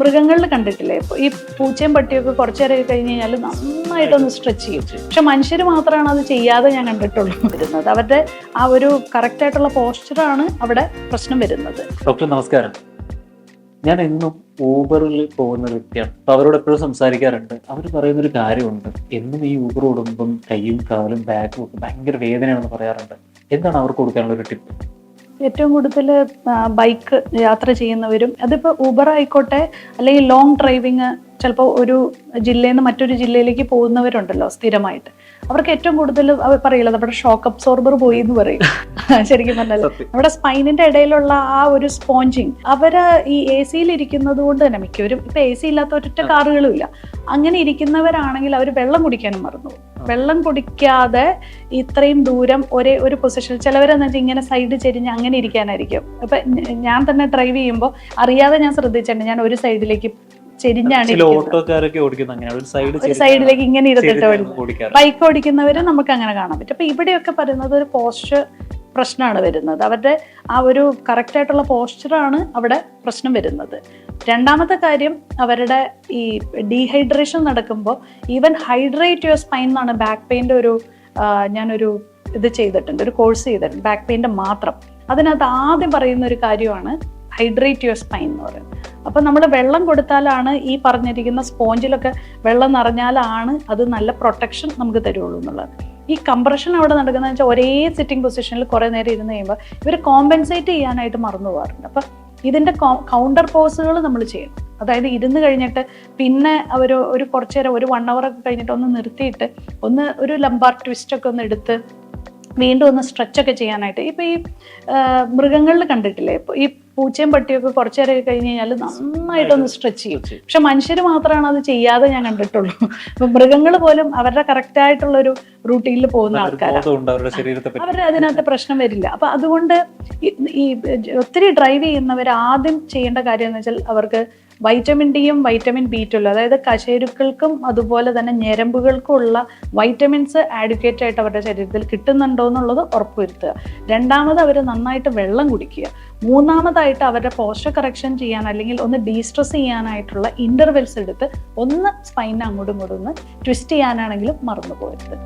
മൃഗങ്ങളിൽ കണ്ടിട്ടില്ലേ, ഇപ്പോൾ ഈ പൂച്ചയും പട്ടിയൊക്കെ കുറച്ചു നേരം കഴിഞ്ഞ് കഴിഞ്ഞാൽ നന്നായിട്ടൊന്ന് സ്ട്രെച്ച് ചെയ്യും. പക്ഷെ മനുഷ്യർ മാത്രമാണ് അത് ചെയ്യാതെ ഞാൻ കണ്ടിട്ടുള്ളൂ വരുന്നത്. അവരുടെ ആ ഒരു കറക്റ്റ് ആയിട്ടുള്ള പോസ്ചറാണ് അവിടെ പ്രശ്നം വരുന്നത്. ഡോക്ടർ നമസ്കാരം. ഞാൻ എന്നും ഊബറിൽ പോകുന്ന ഒരു വ്യക്തിയാണ്. അപ്പോൾ അവരോട് എപ്പോഴും സംസാരിക്കാറുണ്ട്. അവർ പറയുന്നൊരു കാര്യമുണ്ട്, എന്നും ഈ ഊബർ ഓടുമ്പം കൈയും കാലും ബാക്കും ഒക്കെ ഭയങ്കര വേദനയാണെന്ന് പറയാറുണ്ട്. എന്താണ് അവർക്ക് കൊടുക്കാനുള്ള ഒരു ടിപ്പ്? ഏറ്റവും കൂടുതൽ ബൈക്ക് യാത്ര ചെയ്യുന്നവരും, അതിപ്പോൾ ഊബർ ആയിക്കോട്ടെ അല്ലെങ്കിൽ ലോങ് ഡ്രൈവിങ്, ചിലപ്പോൾ ഒരു ജില്ലയിൽ നിന്ന് മറ്റൊരു ജില്ലയിലേക്ക് പോകുന്നവരുണ്ടല്ലോ സ്ഥിരമായിട്ട്, അവർക്ക് ഏറ്റവും കൂടുതൽ അവർ പറയില്ല നമ്മുടെ ഷോക്ക് അബ്സോർബർ പോയി എന്ന് പറയും. ശരിക്കും പറഞ്ഞാൽ നമ്മുടെ സ്പൈനിന്റെ ഇടയിലുള്ള ആ ഒരു സ്പോഞ്ചിങ്, അവര് ഈ എ സിയിൽ ഇരിക്കുന്നത് കൊണ്ട് തന്നെ മിക്കവരും, ഇപ്പൊ എ സി ഇല്ലാത്ത ഒറ്റ കാറുകളും ഇല്ല, അങ്ങനെ ഇരിക്കുന്നവരാണെങ്കിൽ അവർ വെള്ളം കുടിക്കാനും മറന്നു. വെള്ളം കുടിക്കാതെ ഇത്രയും ദൂരം ഒരേ ഒരു പൊസിഷനിൽ, ചിലവരെന്ന് വെച്ചാൽ ഇങ്ങനെ സൈഡ് ചെരിഞ്ഞ് അങ്ങനെ ഇരിക്കാനായിരിക്കും. അപ്പൊ ഞാൻ തന്നെ ഡ്രൈവ് ചെയ്യുമ്പോൾ അറിയാതെ ഞാൻ ശ്രദ്ധിച്ചിട്ടുണ്ട്, ഞാൻ ഒരു സൈഡിലേക്ക് ചെരിഞ്ഞാണ് ഒരു സൈഡിലേക്ക് ഇങ്ങനെ ഇരുന്നിട്ട് ഓടിക്കുന്നത്. ബൈക്ക് ഓടിക്കുന്നവര് നമുക്ക് അങ്ങനെ കാണാൻ പറ്റും. അപ്പൊ ഇവിടെയൊക്കെ പറയുന്നത് ഒരു പോസ്ചർ പ്രശ്നമാണ് വരുന്നത്. അവരുടെ ആ ഒരു കറക്റ്റ് ആയിട്ടുള്ള പോസ്ചറാണ് അവിടെ പ്രശ്നം വരുന്നത്. രണ്ടാമത്തെ കാര്യം, അവരുടെ ഈ ഡീഹൈഡ്രേഷൻ നടക്കുമ്പോൾ ഈവൻ ഹൈഡ്രേറ്റ് യുവർ സ്പൈൻ എന്നാണ് ബാക്ക് പെയിൻ്റെ ഒരു ഞാനൊരു ഇത് ചെയ്തിട്ടുണ്ട്, ഒരു കോഴ്സ് ചെയ്തിട്ടുണ്ട് ബാക്ക് പെയിൻ്റെ മാത്രം. അതിനകത്ത് ആദ്യം പറയുന്ന ഒരു കാര്യമാണ് ഹൈഡ്രേറ്റ് യുവർ സ്പൈൻ എന്ന് പറയുന്നത്. അപ്പം നമ്മൾ വെള്ളം കൊടുത്താലാണ്, ഈ പറഞ്ഞിരിക്കുന്ന സ്പോഞ്ചിലൊക്കെ വെള്ളം നിറഞ്ഞാലാണ് അത് നല്ല പ്രൊട്ടക്ഷൻ നമുക്ക് തരുള്ളൂ എന്നുള്ളത്. ഈ കംപ്രഷൻ അവിടെ നടക്കുന്നതെന്ന് വെച്ചാൽ ഒരേ സിറ്റിംഗ് പൊസിഷനിൽ കുറേ നേരം ഇരുന്ന് കഴിയുമ്പോൾ ഇവർ കോമ്പൻസേറ്റ് ചെയ്യാനായിട്ട് മറന്നു പോകാറുണ്ട്. അപ്പം ഇതിൻ്റെ കൗണ്ടർ പോസുകൾ നമ്മൾ ചെയ്യണം. അതായത് ഇരുന്ന് കഴിഞ്ഞിട്ട് പിന്നെ അവർ ഒരു കുറച്ച് നേരം, ഒരു 1 hour ഒക്കെ കഴിഞ്ഞിട്ട് ഒന്ന് നിർത്തിയിട്ട് ഒന്ന് ഒരു ലംബാർ ട്വിസ്റ്റ് ഒക്കെ ഒന്ന് എടുത്ത് വീണ്ടും ഒന്ന് സ്ട്രെച്ചൊക്കെ ചെയ്യാനായിട്ട്. ഇപ്പം ഈ മൃഗങ്ങളിൽ കണ്ടിട്ടില്ലേ, ഇപ്പോൾ ഈ പൂച്ചയും പട്ടിയൊക്കെ കുറച്ചു നേരം കഴിഞ്ഞ് കഴിഞ്ഞാൽ നന്നായിട്ടൊന്ന് സ്ട്രെച്ച് ചെയ്യും. പക്ഷെ മനുഷ്യർ മാത്രമാണ് അത് ചെയ്യാതെ ഞാൻ കണ്ടിട്ടുള്ളൂ. അപ്പൊ മൃഗങ്ങൾ പോലും അവരുടെ കറക്റ്റ് ആയിട്ടുള്ള ഒരു റൂട്ടീനിൽ പോകുന്ന ആൾക്കാരാണ്, അവരുടെ അതിനകത്ത് പ്രശ്നം വരില്ല. അപ്പൊ അതുകൊണ്ട് ഈ ഒത്തിരി ഡ്രൈവ് ചെയ്യുന്നവർ ആദ്യം ചെയ്യേണ്ട കാര്യം എന്ന് വെച്ചാൽ അവർക്ക് വൈറ്റമിൻ ഡിയും വൈറ്റമിൻ B12, അതായത് കശേരുക്കൾക്കും അതുപോലെ തന്നെ ഞരമ്പുകൾക്കും ഉള്ള വൈറ്റമിൻസ് ആഡ്വക്കേറ്റ് ആയിട്ട് അവരുടെ ശരീരത്തിൽ കിട്ടുന്നുണ്ടോ എന്നുള്ളത് ഉറപ്പുവരുത്തുക. രണ്ടാമത് അവർ നന്നായിട്ട് വെള്ളം കുടിക്കുക. മൂന്നാമതായിട്ട് അവരുടെ പോസ്ചർ കറക്ഷൻ ചെയ്യാൻ അല്ലെങ്കിൽ ഒന്ന് ഡീസ്ട്രെസ് ചെയ്യാനായിട്ടുള്ള ഇന്റർവെൽസ് എടുത്ത് ഒന്ന് സ്പൈനെ അങ്ങോട്ടും ഇങ്ങോട്ടും ഒന്ന് ട്വിസ്റ്റ് ചെയ്യാനാണെങ്കിലും മറന്നു പോകരുത്.